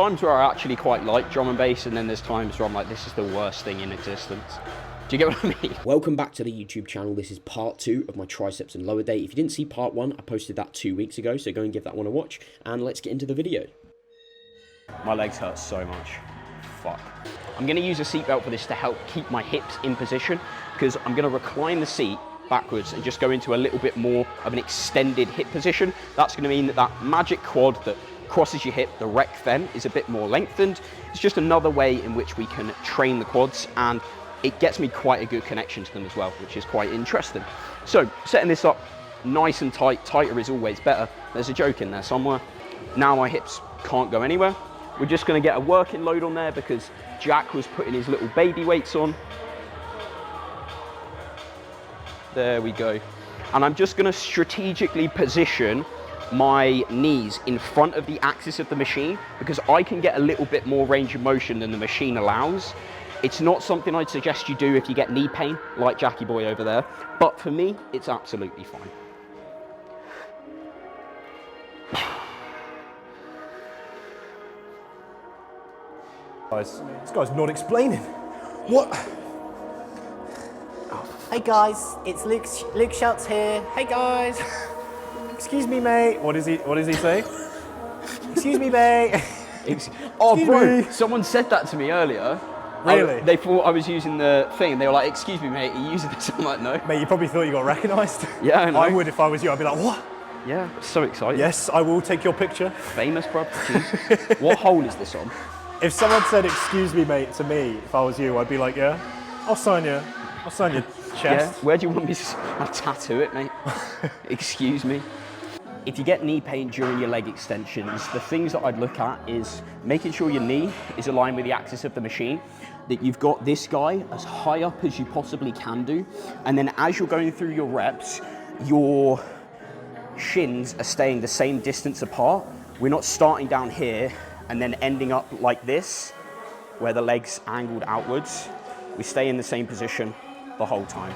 times where I actually quite like drum and bass, and then there's times where I'm like, this is the worst thing in existence. Do you get what I mean? Welcome back to the YouTube channel. This is part 2 of my triceps and lower day. If you didn't see part 1, I posted that 2 weeks ago, so go and give that one a watch, and let's get into the video. My legs hurt so much. Fuck. I'm gonna use a seatbelt for this to help keep my hips in position, because I'm gonna recline the seat backwards and just go into a little bit more of an extended hip position. That's gonna mean that that magic quad that crosses your hip, the rec then, is a bit more lengthened. It's just another way in which we can train the quads, and it gets me quite a good connection to them as well, which is quite interesting. So, setting this up nice and tight, tighter is always better. There's a joke in there somewhere. Now my hips can't go anywhere. We're just gonna get a working load on there because Jack was putting his little baby weights on. There we go. And I'm just gonna strategically position my knees in front of the axis of the machine because I can get a little bit more range of motion than the machine allows. It's not something I'd suggest you do if you get knee pain, like Jackie boy over there, but for me, it's absolutely fine. Guys, this guy's not explaining. What? Hey guys, it's Luke Schultz here. Hey guys. Excuse me, mate. What does he say? Excuse me, mate. Oh, Excuse bro, me. someone said that to me earlier. Really? They thought I was using the thing. They were like, excuse me, mate, are you using this? I'm like, no. Mate, you probably thought you got recognised. Yeah, I know. I would if I was you. I'd be like, what? Yeah, so excited. Yes, I will take your picture. Famous, bro. Jeez. What hole is this on? If someone said, excuse me, mate, to me, if I was you, I'd be like, yeah, I'll sign your chest. Yeah, where do you want me to tattoo it, mate? Excuse me. If you get knee pain during your leg extensions, the things that I'd look at is making sure your knee is aligned with the axis of the machine, that you've got this guy as high up as you possibly can do, and then as you're going through your reps, your shins are staying the same distance apart. We're not starting down here and then ending up like this, where the leg's angled outwards. We stay in the same position the whole time.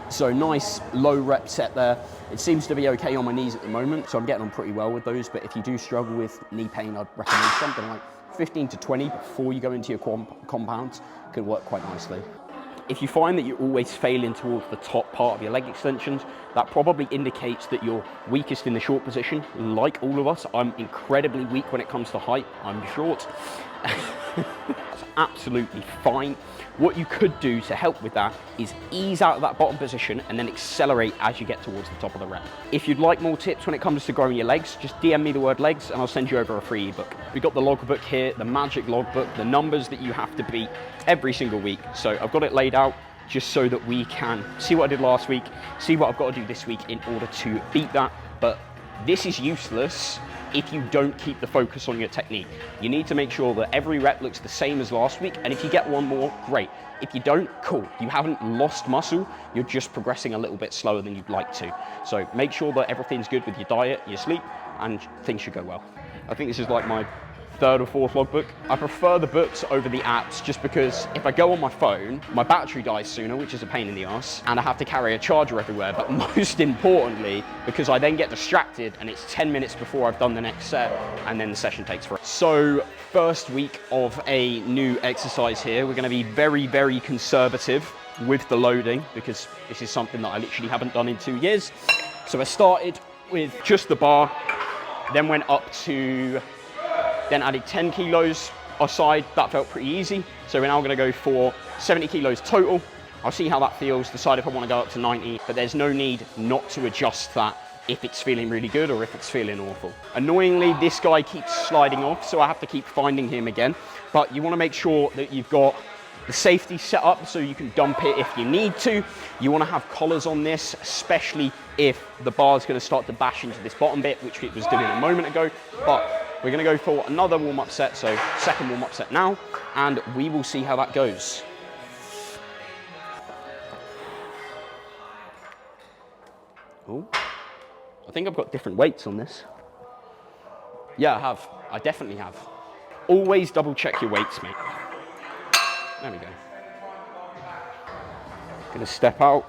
So nice low rep set there. It seems to be okay on my knees at the moment, so I'm getting on pretty well with those, but if you do struggle with knee pain, I'd recommend something like 15 to 20 before you go into your compounds. Can work quite nicely. If you find that you're always failing towards the top part of your leg extensions, that probably indicates that you're weakest in the short position. Like all of us, I'm incredibly weak when it comes to height. I'm short. That's absolutely fine. What you could do to help with that is ease out of that bottom position and then accelerate as you get towards the top of the rep. If you'd like more tips when it comes to growing your legs, just DM me the word legs and I'll send you over a free ebook. We've got the logbook here, the magic logbook, the numbers that you have to beat every single week. So I've got it laid out just so that we can see what I did last week, see what I've got to do this week in order to beat that. But this is useless if you don't keep the focus on your technique. You need to make sure that every rep looks the same as last week, and if you get one more, great. If you don't, cool. You haven't lost muscle, you're just progressing a little bit slower than you'd like to. So make sure that everything's good with your diet, your sleep, and things should go well. I think this is like my third or fourth logbook. I prefer the books over the apps just because if I go on my phone, my battery dies sooner, which is a pain in the ass, and I have to carry a charger everywhere. But most importantly, because I then get distracted and it's 10 minutes before I've done the next set and then the session takes forever. So first week of a new exercise here, we're gonna be very, very conservative with the loading because this is something that I literally haven't done in 2 years. So I started with just the bar, then went up to then added 10 kilos aside. That felt pretty easy. So we're now gonna go for 70 kilos total. I'll see how that feels, decide if I wanna go up to 90, but there's no need not to adjust that if it's feeling really good or if it's feeling awful. Annoyingly, this guy keeps sliding off, so I have to keep finding him again. But you wanna make sure that you've got the safety set up so you can dump it if you need to. You wanna have collars on this, especially if the bar is gonna start to bash into this bottom bit, which it was doing a moment ago. But we're gonna go for another warm-up set, so second warm-up set now, and we will see how that goes. Oh, I think I've got different weights on this. Yeah, I have. I definitely have. Always double check your weights, mate. There we go. Gonna step out,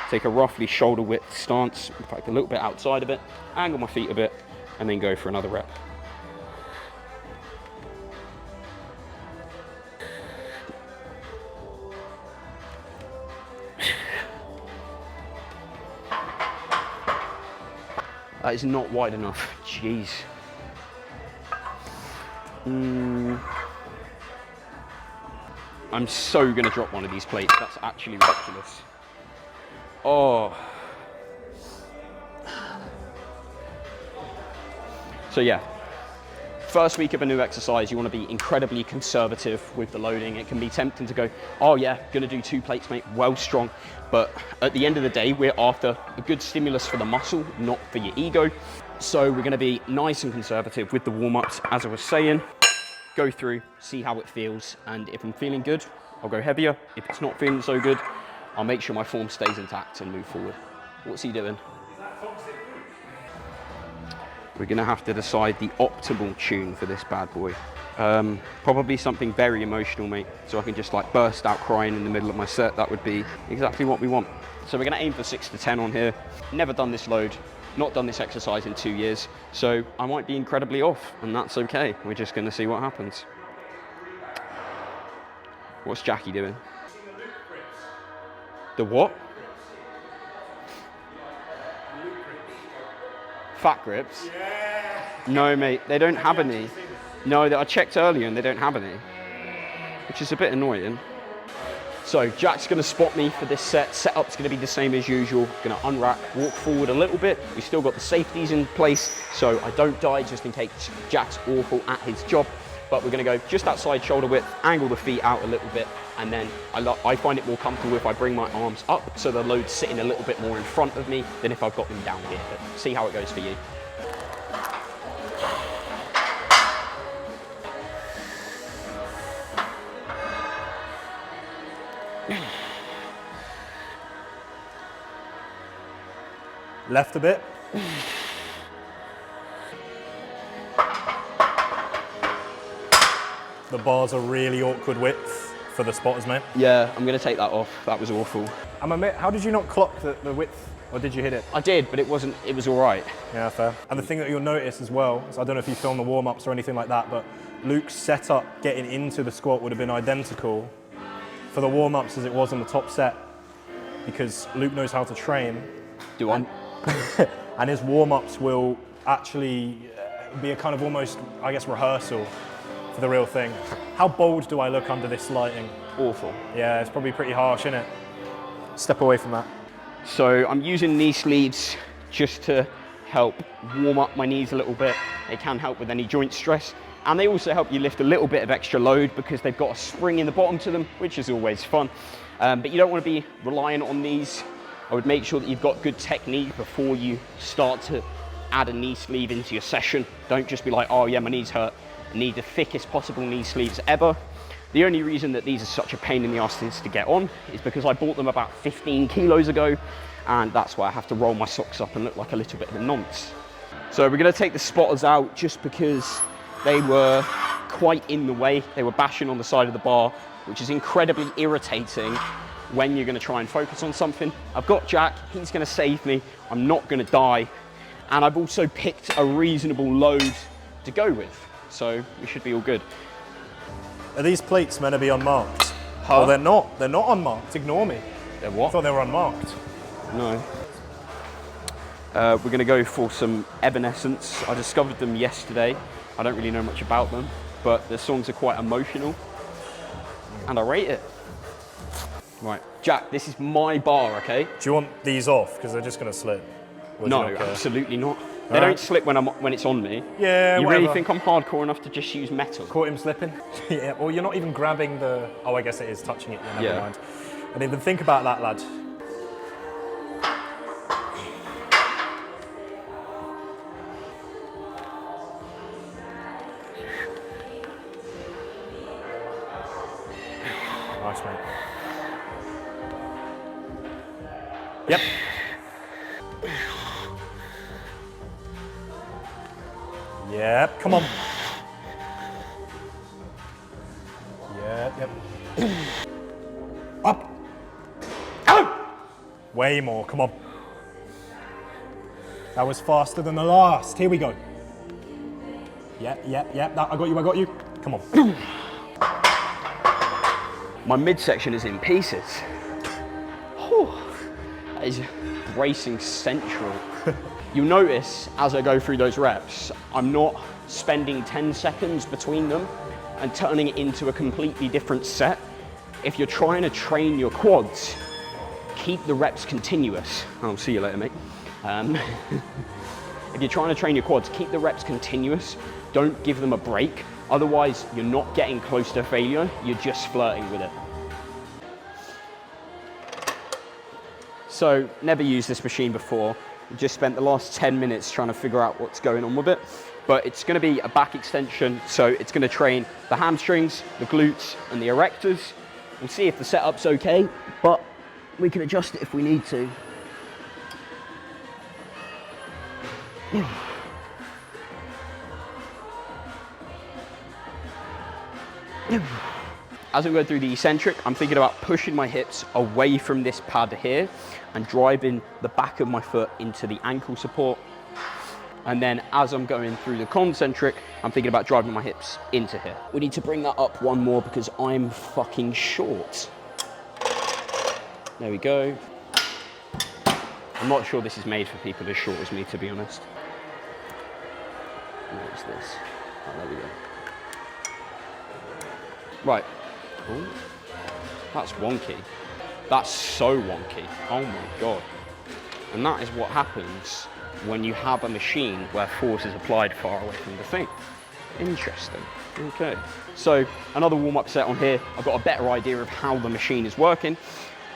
take a roughly shoulder width stance, in fact a little bit outside of it, angle my feet a bit, and then go for another rep. That is not wide enough, jeez. I'm so gonna drop one of these plates, that's actually ridiculous. Oh. So yeah, first week of a new exercise, you wanna be incredibly conservative with the loading. It can be tempting to go, oh yeah, gonna do 2 plates, mate, well strong. But at the end of the day, we're after a good stimulus for the muscle, not for your ego. So we're gonna be nice and conservative with the warm-ups, as I was saying. Go through, see how it feels, and if I'm feeling good, I'll go heavier. If it's not feeling so good, I'll make sure my form stays intact and move forward. What's he doing? We're gonna have to decide the optimal tune for this bad boy. Probably something very emotional, mate, so I can just like burst out crying in the middle of my set. That would be exactly what we want. So we're gonna aim for 6 to 10 on here. Never done this load, not done this exercise in 2 years, so I might be incredibly off, and that's okay. We're just gonna see what happens. What's Jackie doing? The what? Fat grips? Yeah. No, mate, they don't have any. No, I checked earlier and they don't have any, which is a bit annoying. So Jack's gonna spot me for this set. Setup's gonna be the same as usual. Gonna unrack, walk forward a little bit. We've still got the safeties in place, so I don't die just in case Jack's awful at his job. But we're gonna go just outside shoulder width, angle the feet out a little bit, and then I find it more comfortable if I bring my arms up, so the load's sitting a little bit more in front of me than if I've got them down here. But see how it goes for you. Left a bit. The bars are really awkward width for the spotters, mate. Yeah, I'm gonna take that off. That was awful. How did you not clock the width, or did you hit it? I did, but it was all right. Yeah, fair. And the thing that you'll notice as well, so I don't know if you filmed the warm-ups or anything like that, but Luke's setup getting into the squat would have been identical for the warm-ups as it was on the top set, because Luke knows how to train. Do I? And his warm-ups will actually be a kind of almost, I guess, rehearsal for the real thing. How bold do I look under this lighting? Awful. Yeah, it's probably pretty harsh, isn't it? Step away from that. So I'm using knee sleeves just to help warm up my knees a little bit. They can help with any joint stress. And they also help you lift a little bit of extra load because they've got a spring in the bottom to them, which is always fun. But you don't want to be reliant on these. I would make sure that you've got good technique before you start to add a knee sleeve into your session. Don't just be like, oh yeah, my knees hurt. I need the thickest possible knee sleeves ever. The only reason that these are such a pain in the ass to get on is because I bought them about 15 kilos ago, and that's why I have to roll my socks up and look like a little bit of a nonce. So we're gonna take the spotters out just because they were quite in the way. They were bashing on the side of the bar, which is incredibly irritating when you're gonna try and focus on something. I've got Jack, he's gonna save me, I'm not gonna die, and I've also picked a reasonable load to go with, so we should be all good. Are these plates meant to be unmarked? Huh? Oh, they're not unmarked, ignore me. They're I what? thought they were unmarked. No. We're gonna go for some Evanescence. I discovered them yesterday. I don't really know much about them, but the songs are quite emotional, and I rate it. Right, Jack, this is my bar, okay? Do you want these off? Because they're just going to slip. Or do you No, not care? absolutely not. They don't slip when it's on me. Yeah, You whatever. really think I'm hardcore enough to just use metal? Caught him slipping? Yeah, well, you're not even grabbing the... Oh, I guess it is touching it. Yeah, never mind. I didn't even think about that, lad. Nice, mate. Yep. Yep, come on. Yep. Up. Out. Way more, come on. That was faster than the last. Here we go. Yep. I got you. Come on. My midsection is in pieces. Whew. That is bracing central. You'll notice as I go through those reps, I'm not spending 10 seconds between them and turning it into a completely different set. If you're trying to train your quads, keep the reps continuous. I'll see you later, mate. If you're trying to train your quads, keep the reps continuous. Don't give them a break. Otherwise, you're not getting close to failure. You're just flirting with it. So, never used this machine before. Just spent the last 10 minutes trying to figure out what's going on with it. But it's going to be a back extension, so it's going to train the hamstrings, the glutes, and the erectors. We'll see if the setup's okay, but we can adjust it if we need to. As I go through the eccentric, I'm thinking about pushing my hips away from this pad here and driving the back of my foot into the ankle support. And then as I'm going through the concentric, I'm thinking about driving my hips into here. We need to bring that up one more because I'm fucking short. There we go. I'm not sure this is made for people as short as me, to be honest. What is this? Oh, there we go. Right. Ooh. That's wonky. That's so wonky. Oh my God. And that is what happens when you have a machine where force is applied far away from the thing. Interesting. Okay. So another warm-up set on here. I've got a better idea of how the machine is working.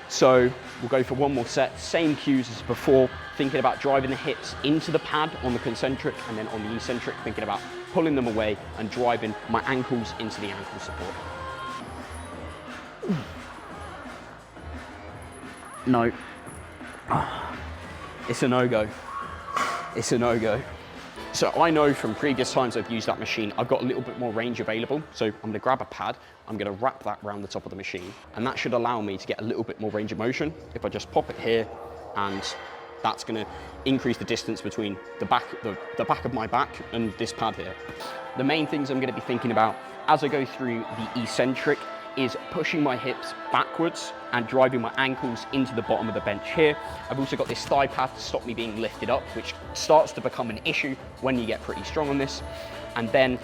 So we'll go for one more set, same cues as before, thinking about driving the hips into the pad on the concentric, and then on the eccentric, thinking about pulling them away and driving my ankles into the ankle support. No. It's a no-go. It's a no-go. So I know from previous times I've used that machine, I've got a little bit more range available. So I'm gonna grab a pad, I'm gonna wrap that around the top of the machine, and that should allow me to get a little bit more range of motion if I just pop it here, and that's gonna increase the distance between the back of my back and this pad here. The main things I'm gonna be thinking about as I go through the eccentric is pushing my hips backwards and driving my ankles into the bottom of the bench here. I've also got this thigh pad to stop me being lifted up, which starts to become an issue when you get pretty strong on this. And then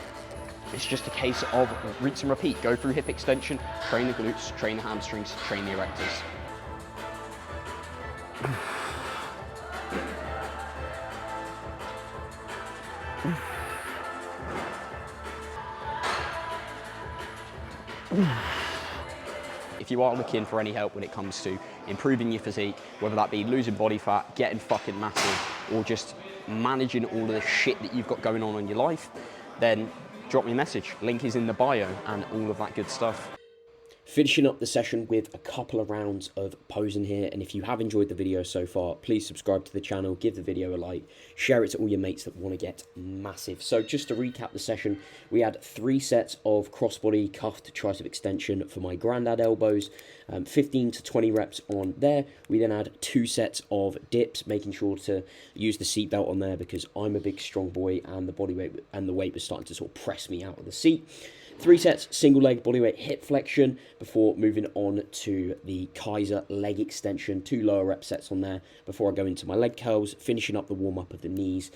it's just a case of rinse and repeat. Go through hip extension, train the glutes, train the hamstrings, train the erectors. If you are looking for any help when it comes to improving your physique, whether that be losing body fat, getting fucking massive, or just managing all of the shit that you've got going on in your life, then drop me a message. Link is in the bio and all of that good stuff. Finishing up the session with a couple of rounds of posing here, and if you have enjoyed the video so far, please subscribe to the channel, give the video a like, share it to all your mates that want to get massive. So just to recap the session, we had 3 sets of crossbody cuffed tricep extension for my grandad elbows, 15 to 20 reps on there. We then had 2 sets of dips, making sure to use the seatbelt on there because I'm a big strong boy and the body weight and the weight was starting to sort of press me out of the seat. 3 sets, single leg bodyweight hip flexion before moving on to the Kaiser leg extension, 2 lower rep sets on there before I go into my leg curls, finishing up the warm-up of the knees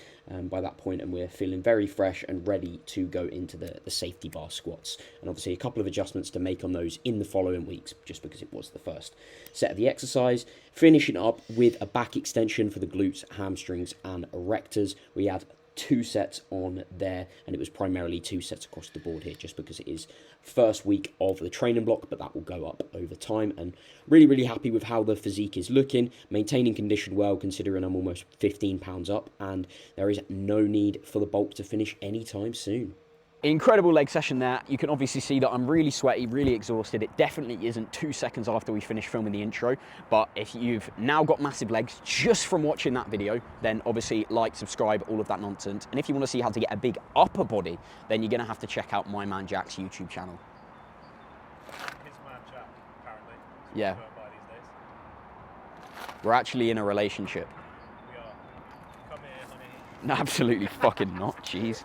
by that point, and we're feeling very fresh and ready to go into the safety bar squats. And obviously a couple of adjustments to make on those in the following weeks, just because it was the first set of the exercise. Finishing up with a back extension for the glutes, hamstrings, and erectors. We had 2 sets on there, and it was primarily 2 sets across the board here just because it is first week of the training block, but that will go up over time. And really happy with how the physique is looking, maintaining condition well considering I'm almost 15 pounds up, and there is no need for the bulk to finish anytime soon. Incredible leg session there. You can obviously see that I'm really sweaty, really exhausted. It definitely isn't 2 seconds after we finish filming the intro, but if you've now got massive legs just from watching that video, then obviously like, subscribe, all of that nonsense. And if you want to see how to get a big upper body, then you're going to have to check out my man Jack's YouTube channel. His man Jack, apparently. Yeah. By these days. We're actually in a relationship. We are. Come here, honey. No, absolutely fucking not, jeez.